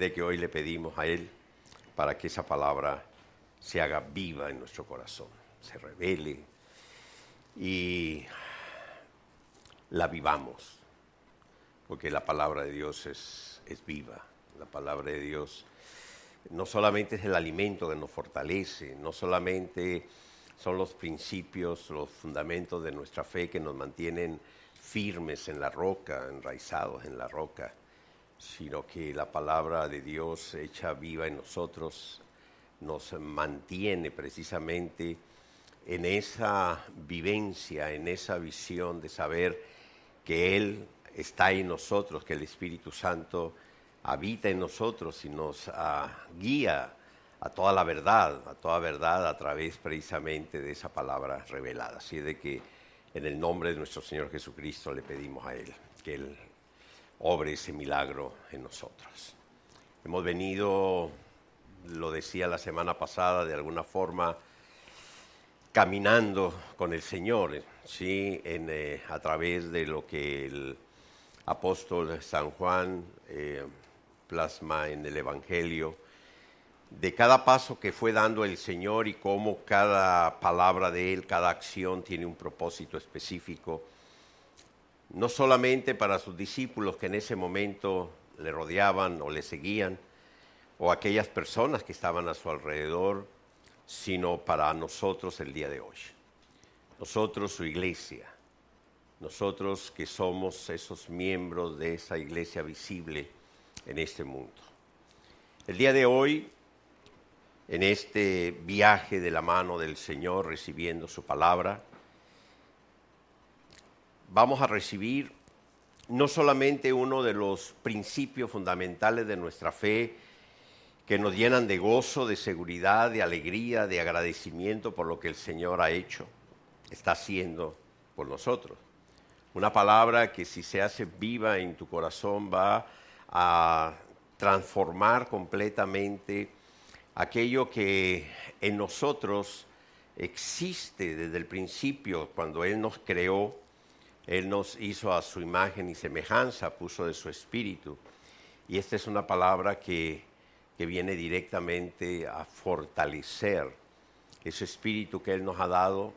de que hoy le pedimos a Él para que esa palabra se haga viva en nuestro corazón, se revele y la vivamos, porque la palabra de Dios es viva. La palabra de Dios no solamente es el alimento que nos fortalece, no solamente son los principios, los fundamentos de nuestra fe que nos mantienen firmes en la roca, enraizados en la roca, sino que la palabra de Dios hecha viva en nosotros nos mantiene precisamente en esa vivencia, en esa visión de saber que Él está en nosotros, que el Espíritu Santo habita en nosotros y nos guía a toda verdad a través precisamente de esa palabra revelada. Así de que en el nombre de nuestro Señor Jesucristo le pedimos a Él que Él obre ese milagro en nosotros. Hemos venido, lo decía la semana pasada, de alguna forma caminando con el Señor, ¿sí? A través de lo que el apóstol San Juan plasma en el Evangelio, de cada paso que fue dando el Señor y cómo cada palabra de Él, cada acción tiene un propósito específico, no solamente para sus discípulos que en ese momento le rodeaban o le seguían, o aquellas personas que estaban a su alrededor, sino para nosotros el día de hoy. Nosotros, su iglesia, nosotros que somos esos miembros de esa iglesia visible en este mundo. El día de hoy, en este viaje de la mano del Señor, recibiendo su palabra, vamos a recibir no solamente uno de los principios fundamentales de nuestra fe que nos llenan de gozo, de seguridad, de alegría, de agradecimiento por lo que el Señor ha hecho, está haciendo por nosotros. Una palabra que si se hace viva en tu corazón va a transformar completamente aquello que en nosotros existe desde el principio. Cuando Él nos creó, Él nos hizo a su imagen y semejanza, puso de su espíritu. Y esta es una palabra que viene directamente a fortalecer ese espíritu que Él nos ha dado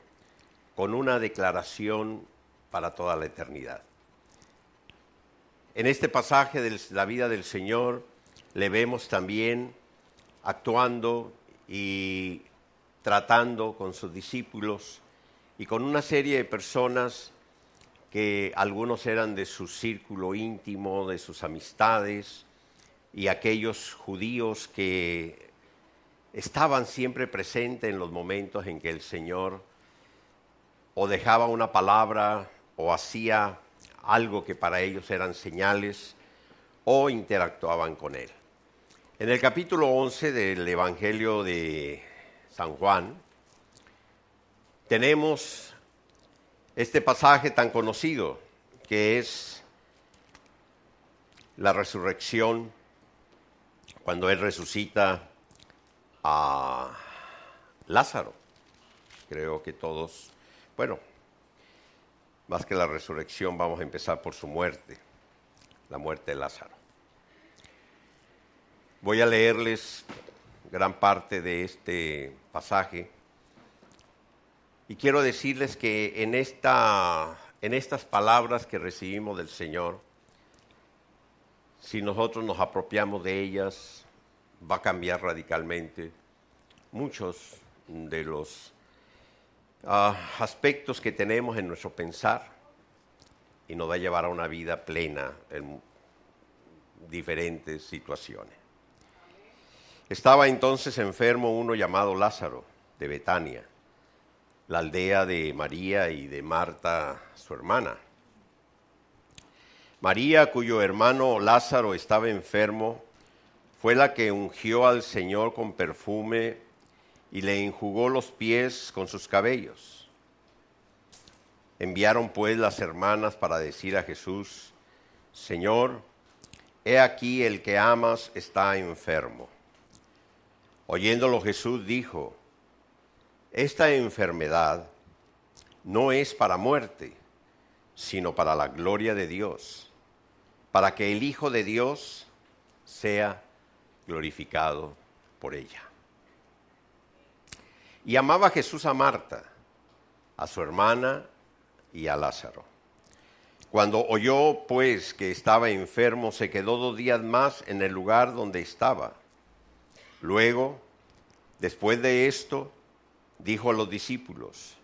con una declaración para toda la eternidad. En este pasaje de la vida del Señor le vemos también actuando y tratando con sus discípulos y con una serie de personas que algunos eran de su círculo íntimo, de sus amistades, y aquellos judíos que estaban siempre presentes en los momentos en que el Señor o dejaba una palabra o hacía algo que para ellos eran señales o interactuaban con Él. En el capítulo 11 del Evangelio de San Juan tenemos este pasaje tan conocido que es la resurrección, cuando Él resucita a Lázaro. Creo que todos, bueno, más que la resurrección vamos a empezar por su muerte, la muerte de Lázaro. Voy a leerles gran parte de este pasaje y quiero decirles que en estas palabras que recibimos del Señor, si nosotros nos apropiamos de ellas, va a cambiar radicalmente muchos de los aspectos que tenemos en nuestro pensar y nos va a llevar a una vida plena en diferentes situaciones. Estaba entonces enfermo uno llamado Lázaro, de Betania, la aldea de María y de Marta, su hermana. María, cuyo hermano Lázaro estaba enfermo, fue la que ungió al Señor con perfume y le enjugó los pies con sus cabellos. Enviaron pues las hermanas para decir a Jesús: Señor, he aquí el que amas está enfermo. Oyéndolo Jesús dijo: esta enfermedad no es para muerte, sino para la gloria de Dios, para que el Hijo de Dios sea glorificado por ella. Y amaba Jesús a Marta, a su hermana y a Lázaro. Cuando oyó, pues, que estaba enfermo, se quedó 2 días más en el lugar donde estaba. Luego, después de esto, dijo a los discípulos: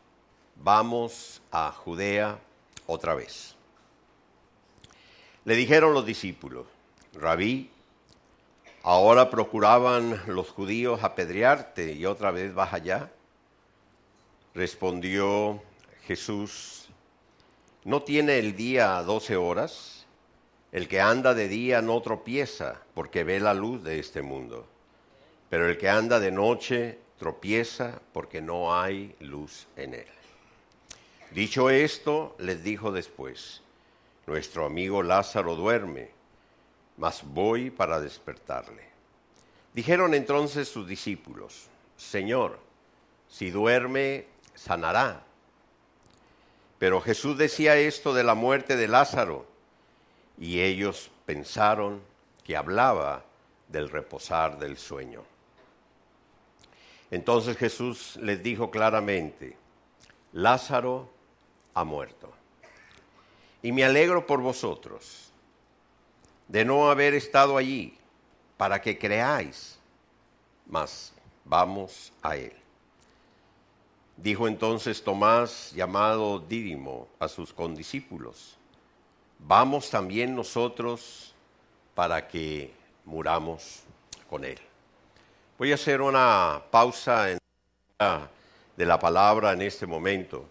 vamos a Judea otra vez. Le dijeron los discípulos: Rabí, ahora procuraban los judíos apedrearte y otra vez vas allá. Respondió Jesús: ¿no tiene el día 12 horas? El que anda de día no tropieza, porque ve la luz de este mundo. Pero el que anda de noche tropieza, porque no hay luz en él. Dicho esto, les dijo después: nuestro amigo Lázaro duerme, mas voy para despertarle. Dijeron entonces sus discípulos: Señor, si duerme, sanará. Pero Jesús decía esto de la muerte de Lázaro, y ellos pensaron que hablaba del reposar del sueño. Entonces Jesús les dijo claramente: Lázaro ha muerto. Y me alegro por vosotros de no haber estado allí, para que creáis, mas vamos a él. Dijo entonces Tomás, llamado Dídimo, a sus condiscípulos: vamos también nosotros para que muramos con él. Voy a hacer una pausa de la palabra en este momento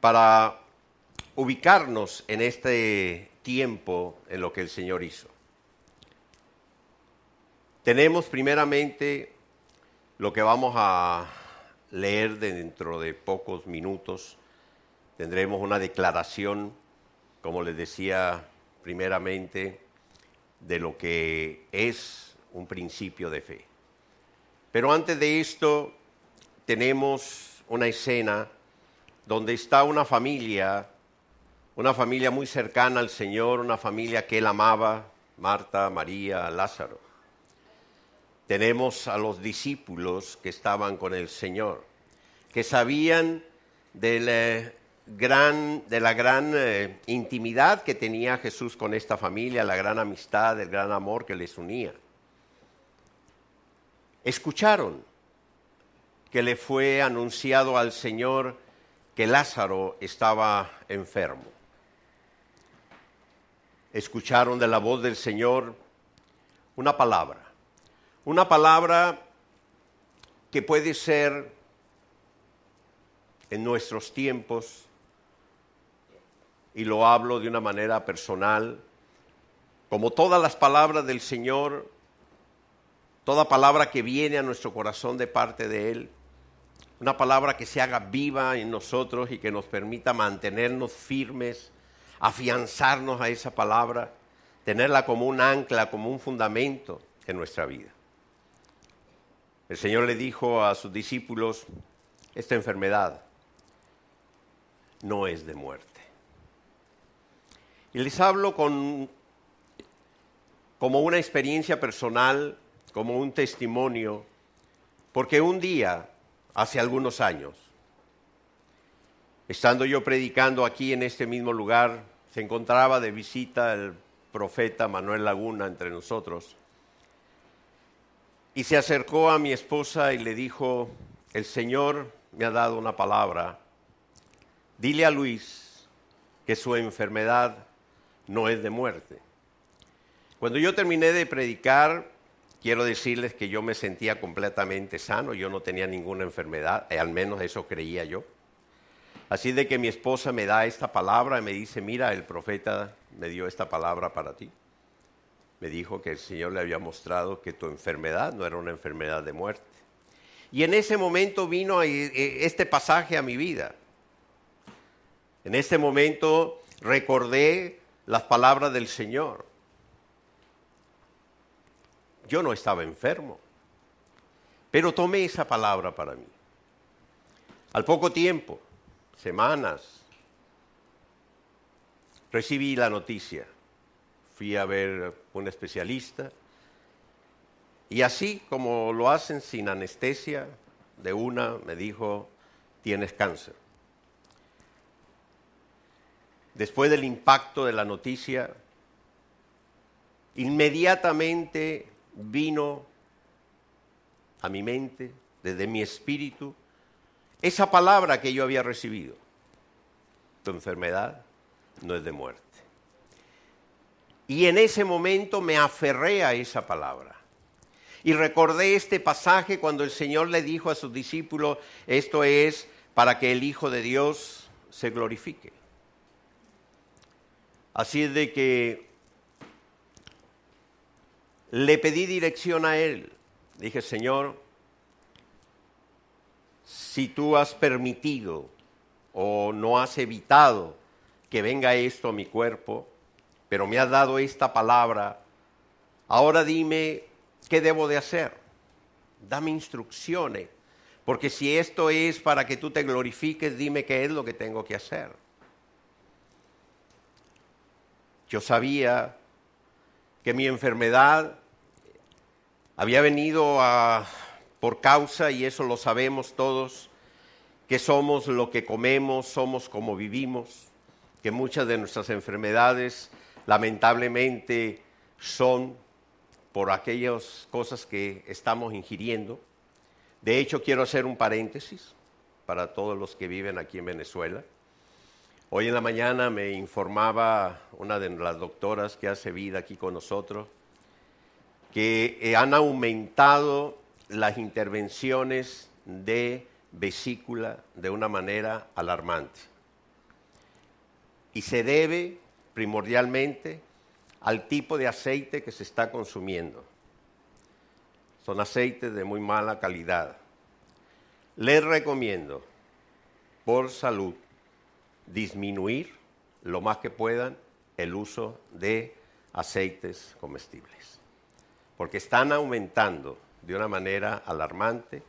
para ubicarnos en este tiempo en lo que el Señor hizo. Tenemos primeramente lo que vamos a leer dentro de pocos minutos. Tendremos una declaración, como les decía primeramente, de lo que es un principio de fe. Pero antes de esto tenemos una escena donde está una familia muy cercana al Señor, una familia que Él amaba: Marta, María, Lázaro. Tenemos a los discípulos que estaban con el Señor, que sabían de la gran intimidad que tenía Jesús con esta familia, la gran amistad, el gran amor que les unía. Escucharon que le fue anunciado al Señor que Lázaro estaba enfermo. Escucharon de la voz del Señor una palabra que puede ser en nuestros tiempos, y lo hablo de una manera personal, como todas las palabras del Señor, toda palabra que viene a nuestro corazón de parte de Él, una palabra que se haga viva en nosotros y que nos permita mantenernos firmes, afianzarnos a esa palabra, tenerla como un ancla, como un fundamento en nuestra vida. El Señor le dijo a sus discípulos: esta enfermedad no es de muerte. Y les hablo como una experiencia personal, como un testimonio, porque un día, hace algunos años, estando yo predicando aquí en este mismo lugar, se encontraba de visita el profeta Manuel Laguna entre nosotros, y se acercó a mi esposa y le dijo: el Señor me ha dado una palabra, dile a Luis que su enfermedad no es de muerte. Cuando yo terminé de predicar, quiero decirles que yo me sentía completamente sano, yo no tenía ninguna enfermedad, al menos eso creía yo. Así de que mi esposa me da esta palabra y me dice: mira, el profeta me dio esta palabra para ti. Me dijo que el Señor le había mostrado que tu enfermedad no era una enfermedad de muerte. Y en ese momento vino este pasaje a mi vida. En este momento recordé las palabras del Señor. Yo no estaba enfermo, pero tomé esa palabra para mí. Al poco tiempo, semanas, recibí la noticia. fui a ver un especialista y así como lo hacen sin anestesia, de una me dijo, tienes cáncer. Después del impacto de la noticia, inmediatamente vino a mi mente, desde mi espíritu, esa palabra que yo había recibido. Tu enfermedad no es de muerte. Y en ese momento me aferré a esa palabra. Y recordé este pasaje cuando el Señor le dijo a sus discípulos, esto es para que el Hijo de Dios se glorifique. Así es de que le pedí dirección a Él. Dije, Señor, si tú has permitido o no has evitado que venga esto a mi cuerpo, pero me has dado esta palabra, ahora dime qué debo de hacer. Dame instrucciones, porque si esto es para que tú te glorifiques, dime qué es lo que tengo que hacer. Yo sabía que mi enfermedad había venido por causa, y eso lo sabemos todos, que somos lo que comemos, somos como vivimos, que muchas de nuestras enfermedades lamentablemente son por aquellas cosas que estamos ingiriendo. De hecho, quiero hacer un paréntesis para todos los que viven aquí en Venezuela. Hoy en la mañana me informaba una de las doctoras que hace vida aquí con nosotros que han aumentado las intervenciones de vesícula de una manera alarmante. Y se debe primordialmente al tipo de aceite que se está consumiendo. Son aceites de muy mala calidad. Les recomiendo, por salud, disminuir lo más que puedan el uso de aceites comestibles, porque están aumentando de una manera alarmante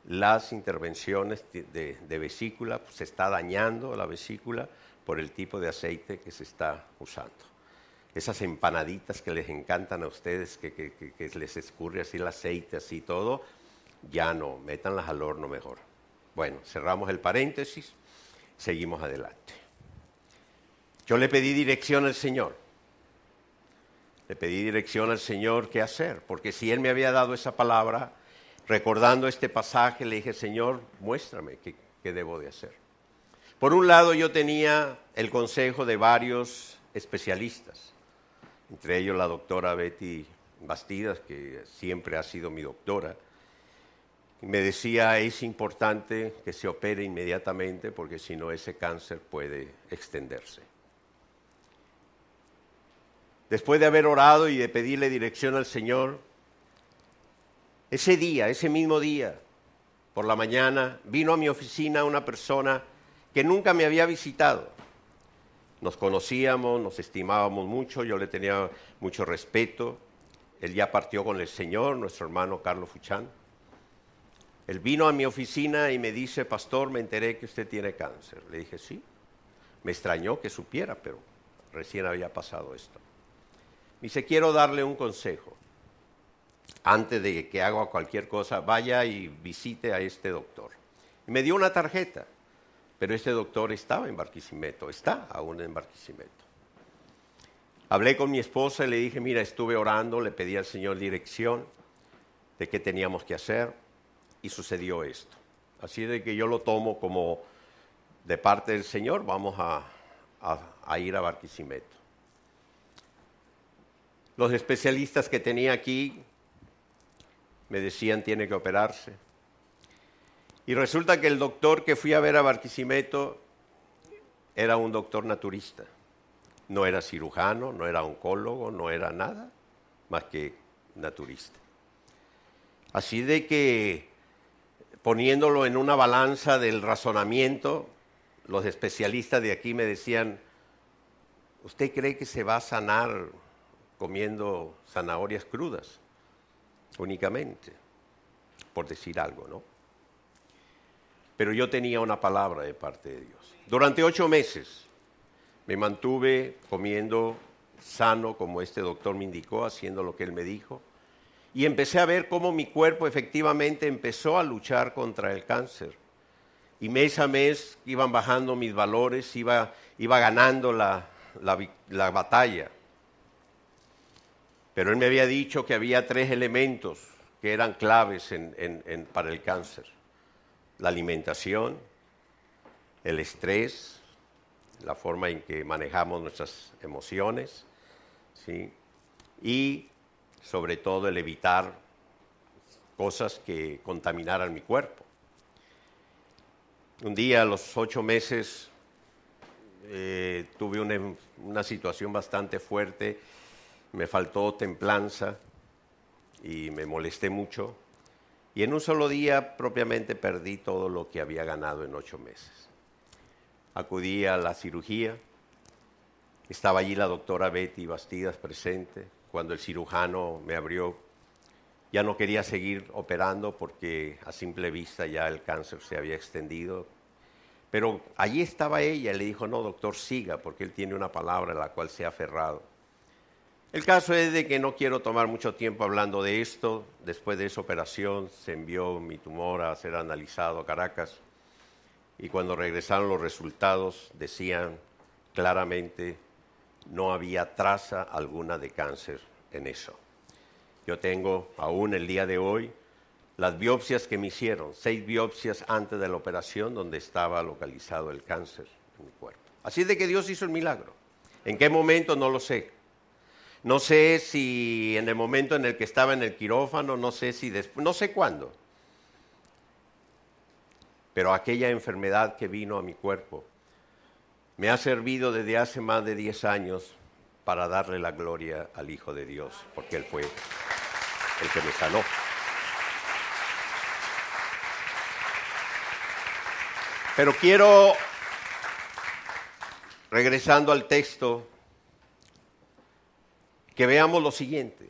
las intervenciones de vesícula. Se está dañando la vesícula por el tipo de aceite que se está usando. Esas empanaditas que les encantan a ustedes, que les escurre así el aceite, así todo, ya no, métanlas al horno mejor. Bueno, cerramos el paréntesis, seguimos adelante. Yo le pedí dirección al Señor. Le pedí dirección al Señor qué hacer, porque si Él me había dado esa palabra, recordando este pasaje, le dije, Señor, muéstrame qué debo de hacer. Por un lado, yo tenía el consejo de varios especialistas, entre ellos la doctora Betty Bastidas, que siempre ha sido mi doctora, y me decía, es importante que se opere inmediatamente, porque si no, ese cáncer puede extenderse. Después de haber orado y de pedirle dirección al Señor, ese día, ese mismo día, por la mañana, vino a mi oficina una persona que nunca me había visitado. Nos conocíamos, nos estimábamos mucho, yo le tenía mucho respeto. Él ya partió con el Señor, nuestro hermano Carlos Fuchán. Él vino a mi oficina y me dice, pastor, me enteré que usted tiene cáncer. Le dije, sí. Me extrañó que supiera, pero recién había pasado esto. Me dice, quiero darle un consejo. Antes de que haga cualquier cosa, vaya y visite a este doctor. Y me dio una tarjeta, pero este doctor estaba en Barquisimeto, está aún en Barquisimeto. Hablé con mi esposa y le dije, mira, estuve orando, le pedí al Señor dirección de qué teníamos que hacer y sucedió esto. Así de que yo lo tomo como de parte del Señor, vamos a ir a Barquisimeto. Los especialistas que tenía aquí me decían, tiene que operarse. Y resulta que el doctor que fui a ver a Barquisimeto era un doctor naturista. No era cirujano, no era oncólogo, no era nada más que naturista. Así de que, poniéndolo en una balanza del razonamiento, los especialistas de aquí me decían, ¿usted cree que se va a sanar comiendo zanahorias crudas únicamente? Por decir algo, ¿no? Pero yo tenía una palabra de parte de Dios. Durante 8 meses me mantuve comiendo sano como este doctor me indicó, haciendo lo que él me dijo. Y empecé a ver cómo mi cuerpo efectivamente empezó a luchar contra el cáncer. Y mes a mes iban bajando mis valores, iba ganando la batalla. Pero él me había dicho que había 3 elementos que eran claves para el cáncer: la alimentación, el estrés, la forma en que manejamos nuestras emociones, ¿sí? Y sobre todo el evitar cosas que contaminaran mi cuerpo. Un día a los 8 meses tuve una situación bastante fuerte, me faltó templanza y me molesté mucho. Y en un solo día propiamente perdí todo lo que había ganado en 8 meses. Acudí a la cirugía, estaba allí la doctora Betty Bastidas presente. Cuando el cirujano me abrió, ya no quería seguir operando porque a simple vista ya el cáncer se había extendido. Pero allí estaba ella y le dijo: no, doctor, siga, porque él tiene una palabra a la cual se ha aferrado. El caso es de que no quiero tomar mucho tiempo hablando de esto. Después de esa operación se envió mi tumor a ser analizado a Caracas. Y cuando regresaron los resultados decían claramente: no había traza alguna de cáncer en eso. Yo tengo aún el día de hoy las biopsias que me hicieron, 6 biopsias antes de la operación donde estaba localizado el cáncer en mi cuerpo. Así es de que Dios hizo el milagro. ¿En qué momento? No lo sé. No sé si en el momento en el que estaba en el quirófano, no sé si después, no sé cuándo. Pero aquella enfermedad que vino a mi cuerpo me ha servido desde hace más de 10 años para darle la gloria al Hijo de Dios, porque Él fue el que me sanó. Pero quiero, regresando al texto, que veamos lo siguiente.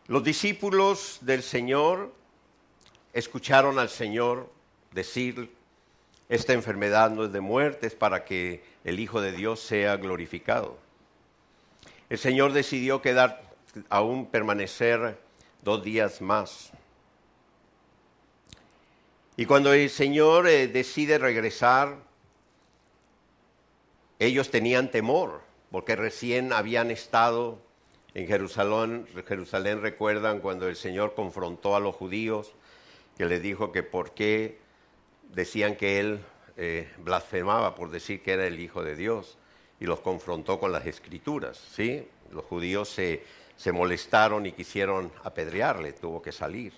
Los discípulos del Señor escucharon al Señor decir: esta enfermedad no es de muerte, es para que el Hijo de Dios sea glorificado. El Señor decidió aún permanecer 2 días más. Y cuando el Señor decide regresar, ellos tenían temor, porque recién habían estado en Jerusalén. Recuerdan cuando el Señor confrontó a los judíos, que les dijo que por qué decían que Él blasfemaba por decir que era el Hijo de Dios, y los confrontó con las Escrituras, ¿sí? Los judíos se molestaron y quisieron apedrearle, tuvo que salir.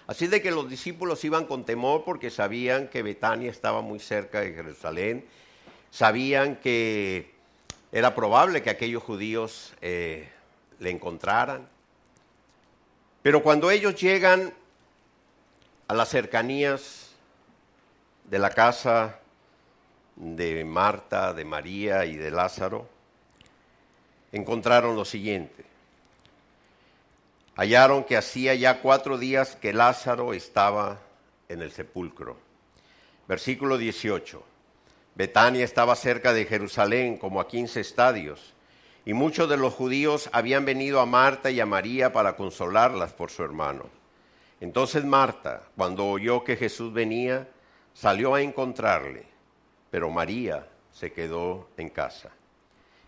Así de que los discípulos iban con temor porque sabían que Betania estaba muy cerca de Jerusalén, sabían que era probable que aquellos judíos le encontraran. Pero cuando ellos llegan a las cercanías de la casa de Marta, de María y de Lázaro, encontraron lo siguiente. Hallaron que hacía ya 4 días que Lázaro estaba en el sepulcro. Versículo 18. Betania estaba cerca de Jerusalén, como a 15 estadios, y muchos de los judíos habían venido a Marta y a María para consolarlas por su hermano. Entonces Marta, cuando oyó que Jesús venía, salió a encontrarle, pero María se quedó en casa.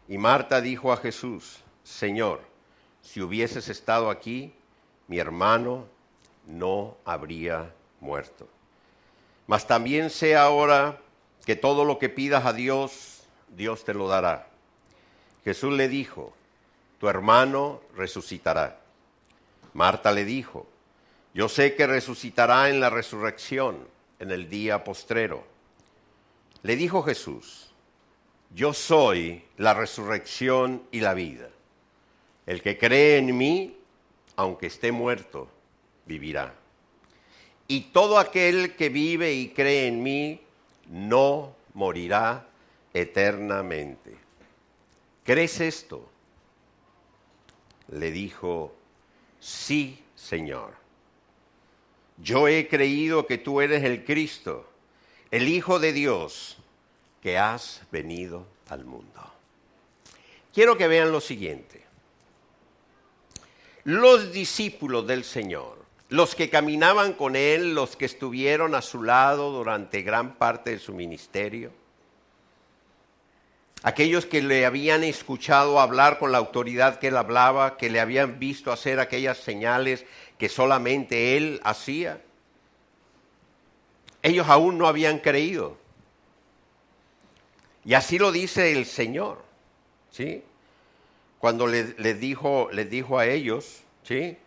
Y Marta dijo a Jesús: Señor, si hubieses estado aquí, mi hermano no habría muerto. Mas también sé ahora que todo lo que pidas a Dios, Dios te lo dará. Jesús le dijo: tu hermano resucitará. Marta le dijo: yo sé que resucitará en la resurrección, en el día postrero. Le dijo Jesús: yo soy la resurrección y la vida. El que cree en mí, aunque esté muerto, vivirá. Y todo aquel que vive y cree en mí, no morirá eternamente. ¿Crees esto? Le dijo: sí, Señor. Yo he creído que tú eres el Cristo, el Hijo de Dios, que has venido al mundo. quiero que vean lo siguiente. Los discípulos del Señor, los que caminaban con Él, los que estuvieron a su lado durante gran parte de su ministerio, aquellos que le habían escuchado hablar con la autoridad que Él hablaba, que le habían visto hacer aquellas señales que solamente Él hacía, ellos aún no habían creído. Y así lo dice el Señor, ¿sí? Cuando les dijo a ellos, ¿sí?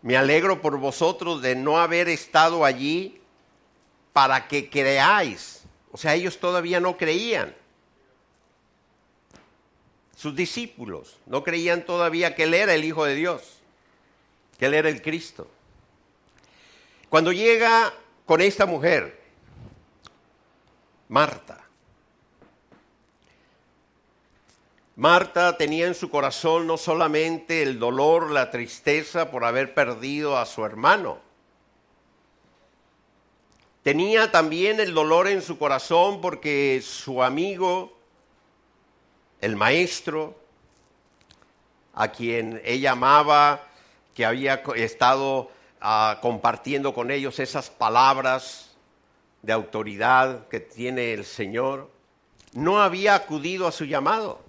Me alegro por vosotros de no haber estado allí para que creáis. O sea, ellos todavía no creían. Sus discípulos no creían todavía que Él era el Hijo de Dios, que Él era el Cristo. Cuando llega con esta mujer, Marta tenía en su corazón no solamente el dolor, la tristeza por haber perdido a su hermano. Tenía también el dolor en su corazón porque su amigo, el maestro, a quien ella amaba, que había estado compartiendo con ellos esas palabras de autoridad que tiene el Señor, no había acudido a su llamado.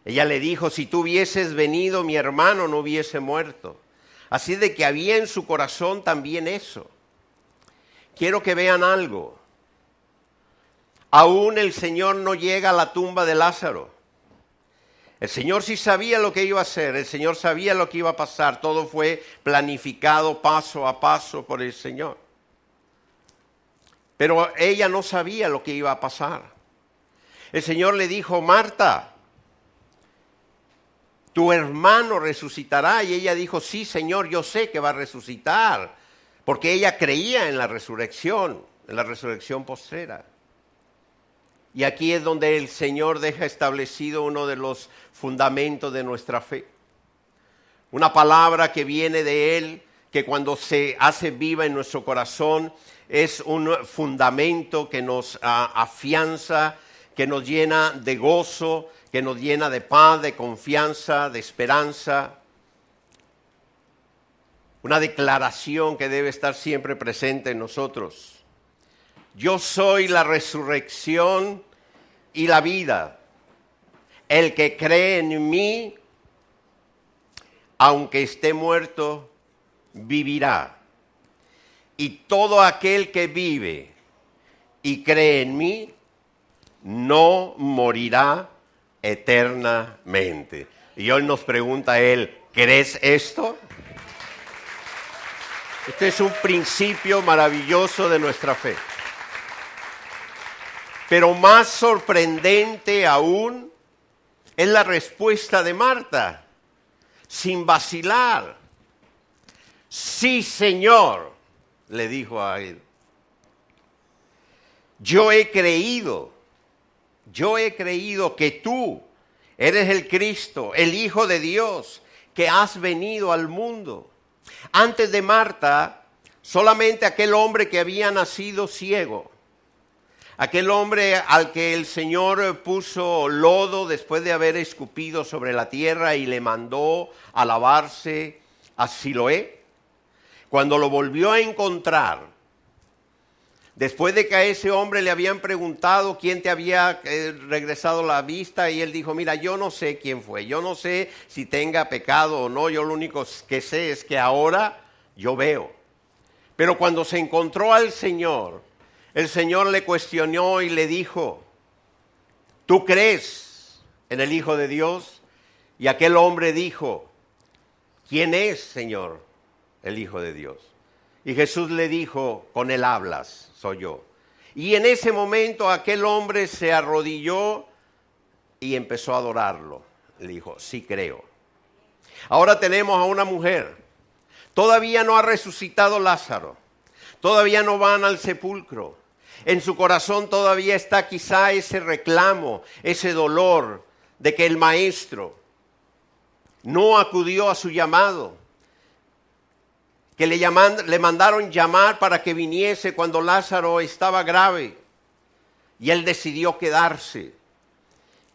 Ella le dijo, si tú hubieses venido, mi hermano no hubiese muerto. Así de que había en su corazón también eso. Quiero que vean algo. Aún el Señor no llega a la tumba de Lázaro. El Señor sí sabía lo que iba a hacer, el Señor sabía lo que iba a pasar. Todo fue planificado paso a paso por el Señor. Pero ella no sabía lo que iba a pasar. El Señor le dijo, Marta, tu hermano resucitará. Y ella dijo, sí, Señor, yo sé que va a resucitar. Porque ella creía en la resurrección postrera. Y aquí es donde el Señor deja establecido uno de los fundamentos de nuestra fe. Una palabra que viene de Él, que cuando se hace viva en nuestro corazón, es un fundamento que nos afianza, que nos llena de gozo, que nos llena de paz, de confianza, de esperanza. Una declaración que debe estar siempre presente en nosotros. Yo soy la resurrección y la vida. El que cree en mí, aunque esté muerto, vivirá. Y todo aquel que vive y cree en mí, no morirá eternamente. Y hoy nos pregunta a Él, ¿crees esto? Este es un principio maravilloso de nuestra fe. Pero más sorprendente aún es la respuesta de Marta, sin vacilar. Sí, Señor, le dijo a Él. Yo he creído que tú eres el Cristo, el Hijo de Dios, que has venido al mundo. Antes de Marta, solamente aquel hombre que había nacido ciego, aquel hombre al que el Señor puso lodo después de haber escupido sobre la tierra y le mandó a lavarse a Siloé, cuando lo volvió a encontrar, después de que a ese hombre le habían preguntado quién te había regresado la vista, y él dijo, mira, yo no sé quién fue, yo no sé si tenga pecado o no, yo lo único que sé es que ahora yo veo. Pero cuando se encontró al Señor, el Señor le cuestionó y le dijo, ¿tú crees en el Hijo de Dios? Y aquel hombre dijo, ¿quién es, Señor, el Hijo de Dios? Y Jesús le dijo, con él hablas, soy yo. Y en ese momento aquel hombre se arrodilló y empezó a adorarlo. Le dijo, sí creo. Ahora tenemos a una mujer. Todavía no ha resucitado Lázaro. Todavía no van al sepulcro. En su corazón todavía está quizá ese reclamo, ese dolor de que el maestro no acudió a su llamado, que le mandaron llamar para que viniese cuando Lázaro estaba grave y él decidió quedarse,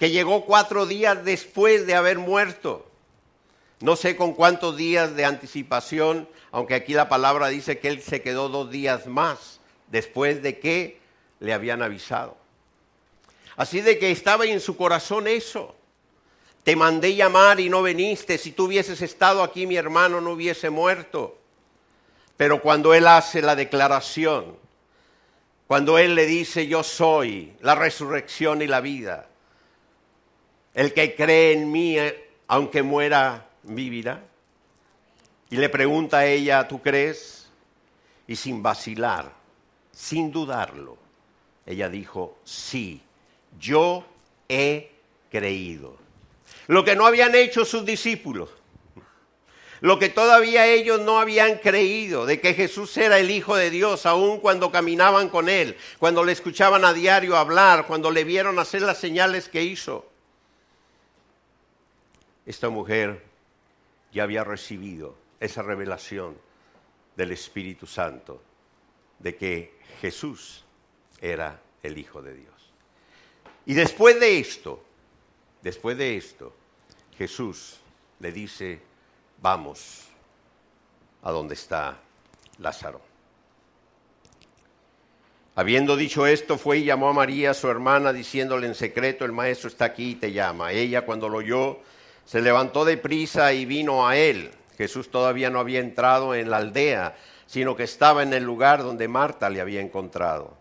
que llegó 4 días después de haber muerto. No sé con cuántos días de anticipación, aunque aquí la palabra dice que él se quedó 2 días más después de que le habían avisado. Así de que estaba en su corazón eso. Te mandé llamar y no viniste. Si tú hubieses estado aquí, mi hermano no hubiese muerto. Pero cuando él hace la declaración, cuando él le dice, yo soy la resurrección y la vida, el que cree en mí, aunque muera, vivirá. Y le pregunta a ella, ¿tú crees? Y sin vacilar, sin dudarlo, ella dijo, sí, yo he creído. Lo que no habían hecho sus discípulos, lo que todavía ellos no habían creído de que Jesús era el Hijo de Dios, aun cuando caminaban con Él, cuando le escuchaban a diario hablar, cuando le vieron hacer las señales que hizo. Esta mujer ya había recibido esa revelación del Espíritu Santo de que Jesús era el Hijo de Dios. Y después de esto, Jesús le dice, vamos a donde está Lázaro. Habiendo dicho esto, fue y llamó a María, su hermana, diciéndole en secreto, el maestro está aquí y te llama. Ella, cuando lo oyó, se levantó deprisa y vino a él. Jesús todavía no había entrado en la aldea, sino que estaba en el lugar donde Marta le había encontrado.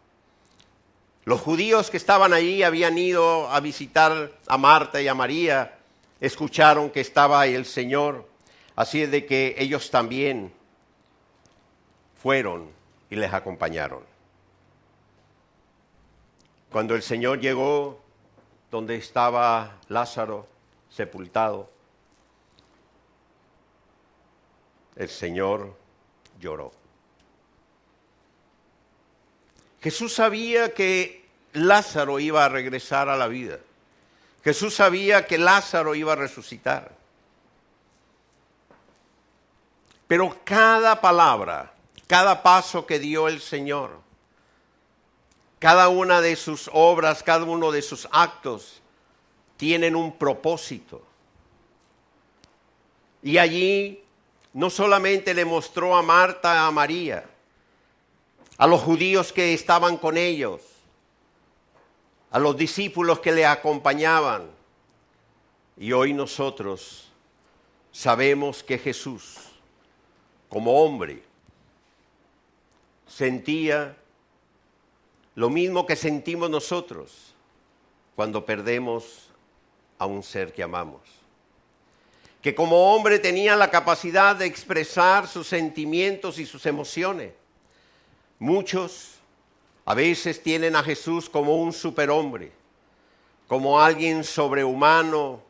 Los judíos que estaban allí habían ido a visitar a Marta y a María, escucharon que estaba ahí el Señor, así es de que ellos también fueron y les acompañaron. Cuando el Señor llegó donde estaba Lázaro sepultado, el Señor lloró. Jesús sabía que Lázaro iba a regresar a la vida. Jesús sabía que Lázaro iba a resucitar. Pero cada palabra, cada paso que dio el Señor, cada una de sus obras, cada uno de sus actos, tienen un propósito. Y allí no solamente le mostró a Marta, a María, a los judíos que estaban con ellos, a los discípulos que le acompañaban. Y hoy nosotros sabemos que Jesús, como hombre, sentía lo mismo que sentimos nosotros cuando perdemos a un ser que amamos. Que como hombre tenía la capacidad de expresar sus sentimientos y sus emociones. Muchos a veces tienen a Jesús como un superhombre, como alguien sobrehumano,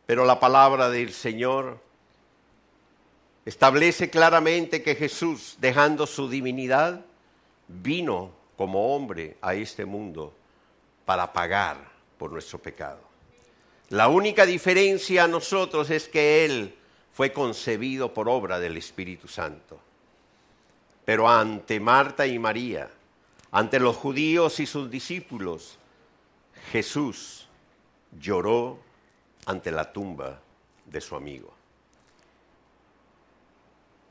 pero la palabra del Señor establece claramente que Jesús, dejando su divinidad, vino como hombre a este mundo para pagar por nuestro pecado. La única diferencia a nosotros es que Él fue concebido por obra del Espíritu Santo. Pero ante Marta y María, ante los judíos y sus discípulos, Jesús lloró ante la tumba de su amigo.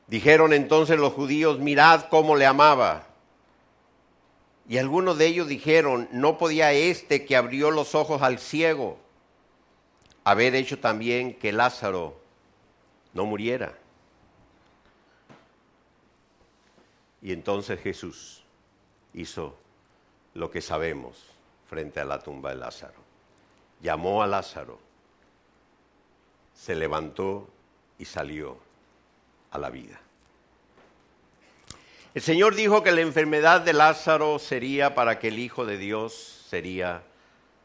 Dijeron entonces los judíos, mirad cómo le amaba. Y algunos de ellos dijeron, ¿no podía este que abrió los ojos al ciego haber hecho también que Lázaro no muriera? Y entonces Jesús hizo lo que sabemos frente a la tumba de Lázaro. Llamó a Lázaro, se levantó y salió a la vida. El Señor dijo que la enfermedad de Lázaro sería para que el Hijo de Dios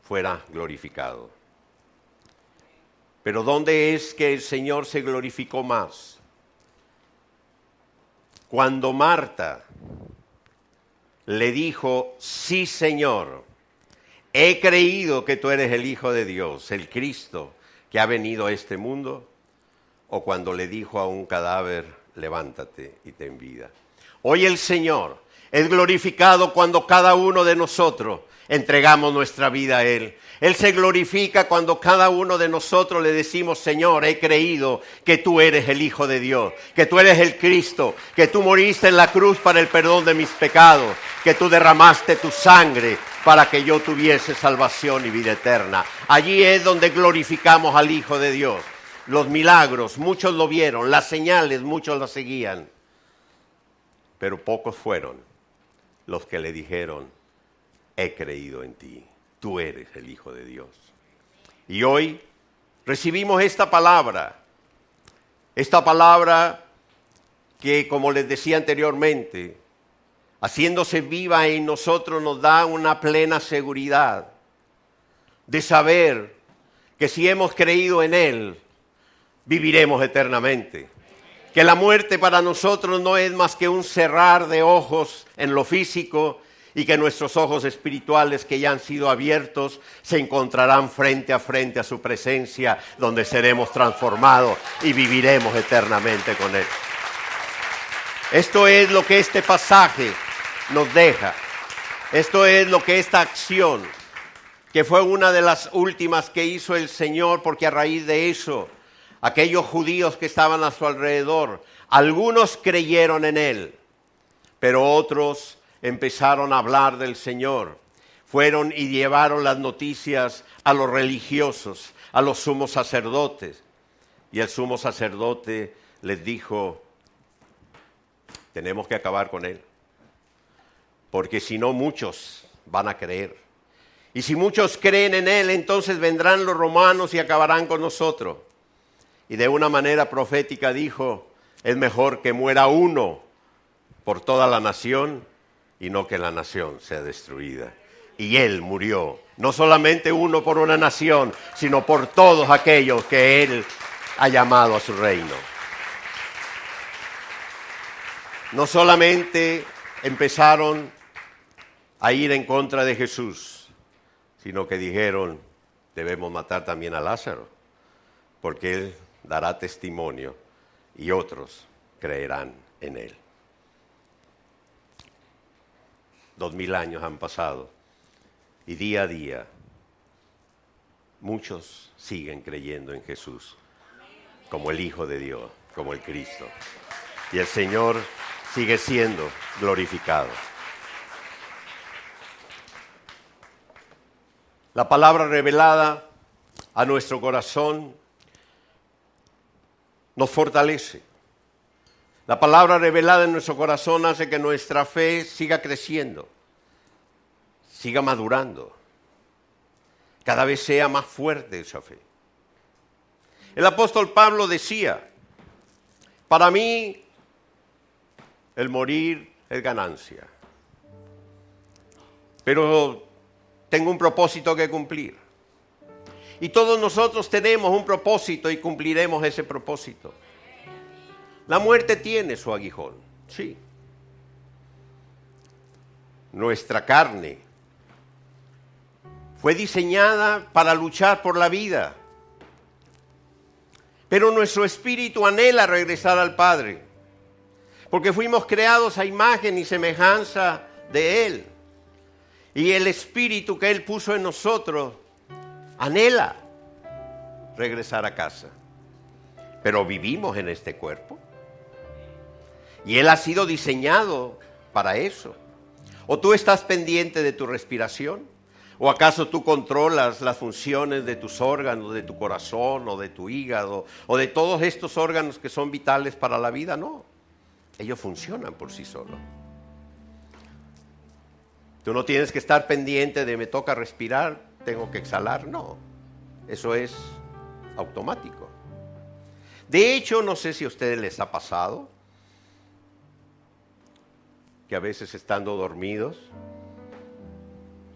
fuera glorificado. Pero ¿dónde es que el Señor se glorificó más? Cuando Marta le dijo, sí, Señor, he creído que tú eres el Hijo de Dios, el Cristo que ha venido a este mundo, o cuando le dijo a un cadáver, levántate y ten vida. Hoy el Señor es glorificado cuando cada uno de nosotros entregamos nuestra vida a Él. Él se glorifica cuando cada uno de nosotros le decimos: Señor, he creído que tú eres el Hijo de Dios, que tú eres el Cristo, que tú moriste en la cruz para el perdón de mis pecados, que tú derramaste tu sangre para que yo tuviese salvación y vida eterna. Allí es donde glorificamos al Hijo de Dios. Los milagros, muchos lo vieron, las señales, muchos las seguían, pero pocos fueron los que le dijeron: he creído en ti. Tú eres el Hijo de Dios. Y hoy recibimos esta palabra que, como les decía anteriormente, haciéndose viva en nosotros, nos da una plena seguridad de saber que si hemos creído en Él, viviremos eternamente. Que la muerte para nosotros no es más que un cerrar de ojos en lo físico, y que nuestros ojos espirituales que ya han sido abiertos se encontrarán frente a su presencia, donde seremos transformados y viviremos eternamente con Él. Esto es lo que este pasaje nos deja. Esto es lo que esta acción, que fue una de las últimas que hizo el Señor, porque a raíz de eso, aquellos judíos que estaban a su alrededor, algunos creyeron en Él, pero otros empezaron a hablar del Señor. Fueron y llevaron las noticias a los religiosos, a los sumos sacerdotes. Y el sumo sacerdote les dijo: tenemos que acabar con él, porque si no muchos van a creer. Y si muchos creen en él, entonces vendrán los romanos y acabarán con nosotros. Y de una manera profética dijo: es mejor que muera uno por toda la nación y no que la nación sea destruida. Y Él murió, no solamente uno por una nación, sino por todos aquellos que Él ha llamado a su reino. No solamente empezaron a ir en contra de Jesús, sino que dijeron: debemos matar también a Lázaro, porque Él dará testimonio y otros creerán en Él. 2000 años han pasado y día a día muchos siguen creyendo en Jesús como el Hijo de Dios, como el Cristo. Y el Señor sigue siendo glorificado. La palabra revelada a nuestro corazón nos fortalece. La palabra revelada en nuestro corazón hace que nuestra fe siga creciendo, siga madurando, cada vez sea más fuerte esa fe. El apóstol Pablo decía: para mí el morir es ganancia, pero tengo un propósito que cumplir. Y todos nosotros tenemos un propósito y cumpliremos ese propósito. La muerte tiene su aguijón, sí. Nuestra carne fue diseñada para luchar por la vida, pero nuestro espíritu anhela regresar al Padre, porque fuimos creados a imagen y semejanza de Él. Y el espíritu que Él puso en nosotros anhela regresar a casa. Pero vivimos en este cuerpo. Y Él ha sido diseñado para eso. ¿O tú estás pendiente de tu respiración? ¿O acaso tú controlas las funciones de tus órganos, de tu corazón o de tu hígado, o de todos estos órganos que son vitales para la vida? No, ellos funcionan por sí solos. Tú no tienes que estar pendiente de me toca respirar, tengo que exhalar. No, eso es automático. De hecho, no sé si a ustedes les ha pasado que a veces estando dormidos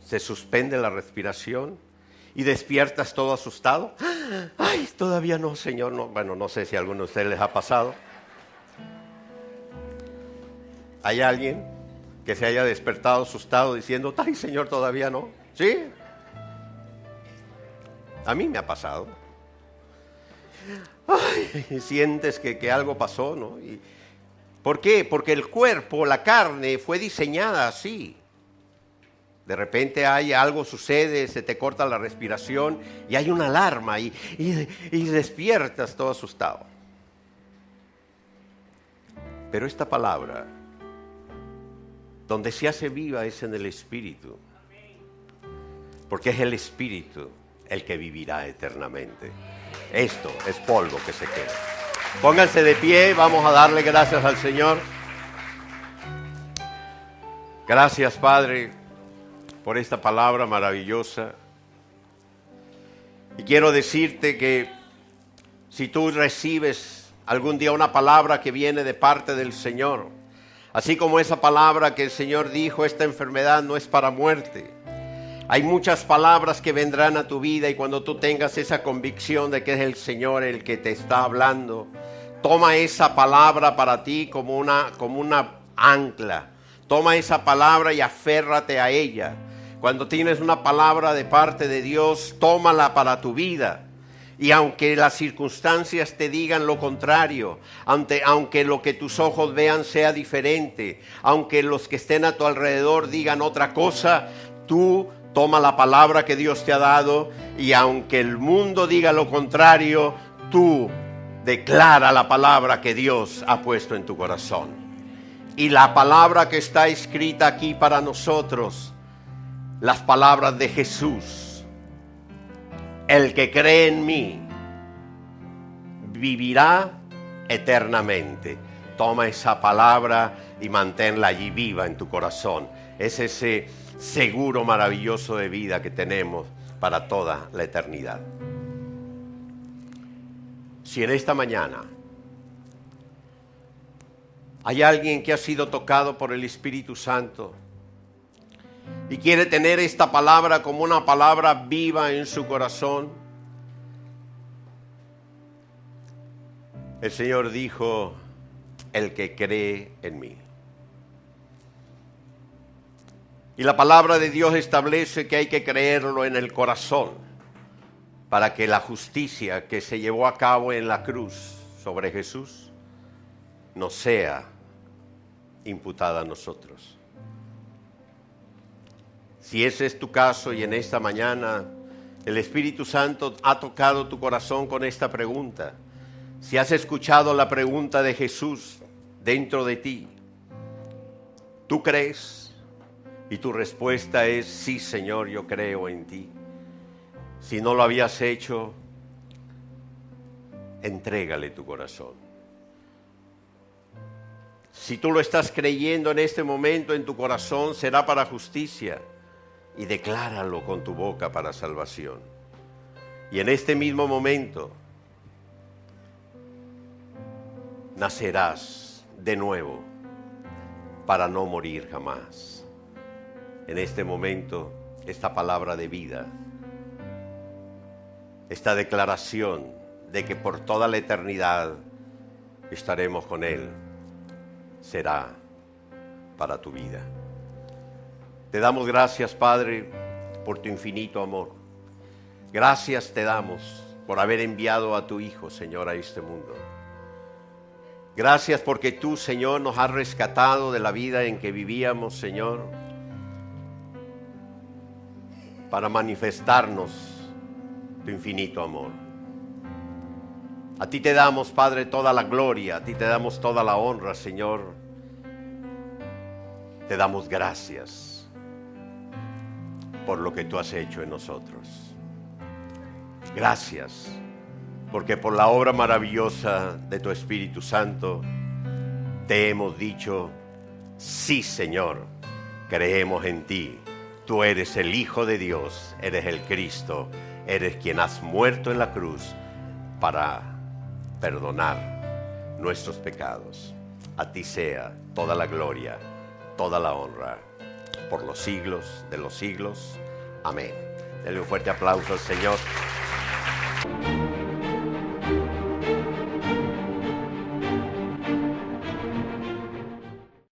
se suspende la respiración y despiertas todo asustado. Ay, todavía no, Señor, no. Bueno, no sé si a alguno de ustedes les ha pasado. ¿Hay alguien que se haya despertado asustado diciendo: ay, Señor, todavía no? ¿Sí? A mí me ha pasado. Ay, sientes que algo pasó, ¿no? ¿Por qué? Porque el cuerpo, la carne, fue diseñada así. De repente algo sucede, se te corta la respiración y hay una alarma y despiertas todo asustado. Pero esta palabra, donde se hace viva es en el Espíritu. Porque es el Espíritu el que vivirá eternamente. Esto es polvo que se queda. Pónganse de pie, vamos a darle gracias al Señor. Gracias, Padre, por esta palabra maravillosa. Y quiero decirte que si tú recibes algún día una palabra que viene de parte del Señor, así como esa palabra que el Señor dijo, esta enfermedad no es para muerte. Hay muchas palabras que vendrán a tu vida y cuando tú tengas esa convicción de que es el Señor el que te está hablando, toma esa palabra para ti como una ancla. Toma esa palabra y aférrate a ella. Cuando tienes una palabra de parte de Dios, tómala para tu vida. Y aunque las circunstancias te digan lo contrario, aunque lo que tus ojos vean sea diferente, aunque los que estén a tu alrededor digan otra cosa, tú toma la palabra que Dios te ha dado y aunque el mundo diga lo contrario, tú declara la palabra que Dios ha puesto en tu corazón. Y la palabra que está escrita aquí para nosotros, las palabras de Jesús: el que cree en mí vivirá eternamente. Toma esa palabra y manténla allí viva en tu corazón. Es ese seguro maravilloso de vida que tenemos para toda la eternidad. Si en esta mañana hay alguien que ha sido tocado por el Espíritu Santo y quiere tener esta palabra como una palabra viva en su corazón, el Señor dijo: el que cree en mí. Y la palabra de Dios establece que hay que creerlo en el corazón para que la justicia que se llevó a cabo en la cruz sobre Jesús nos sea imputada a nosotros. Si ese es tu caso y en esta mañana el Espíritu Santo ha tocado tu corazón con esta pregunta, si has escuchado la pregunta de Jesús dentro de ti, ¿tú crees? Y tu respuesta es: sí, Señor, yo creo en ti. Si no lo habías hecho, entrégale tu corazón. Si tú lo estás creyendo en este momento en tu corazón, será para justicia, y decláralo con tu boca para salvación. Y en este mismo momento nacerás de nuevo para no morir jamás. En este momento, esta palabra de vida, esta declaración de que por toda la eternidad estaremos con Él, será para tu vida. Te damos gracias, Padre, por tu infinito amor. Gracias te damos por haber enviado a tu Hijo, Señor, a este mundo. Gracias porque tú, Señor, nos has rescatado de la vida en que vivíamos, Señor, para manifestarnos tu infinito amor. A ti te damos, Padre, toda la gloria, a ti te damos toda la honra, Señor. Te damos gracias por lo que tú has hecho en nosotros. Gracias, porque por la obra maravillosa de tu Espíritu Santo te hemos dicho: sí, Señor, creemos en ti. Tú eres el Hijo de Dios, eres el Cristo, eres quien has muerto en la cruz para perdonar nuestros pecados. A ti sea toda la gloria, toda la honra, por los siglos de los siglos. Amén. Denle un fuerte aplauso al Señor.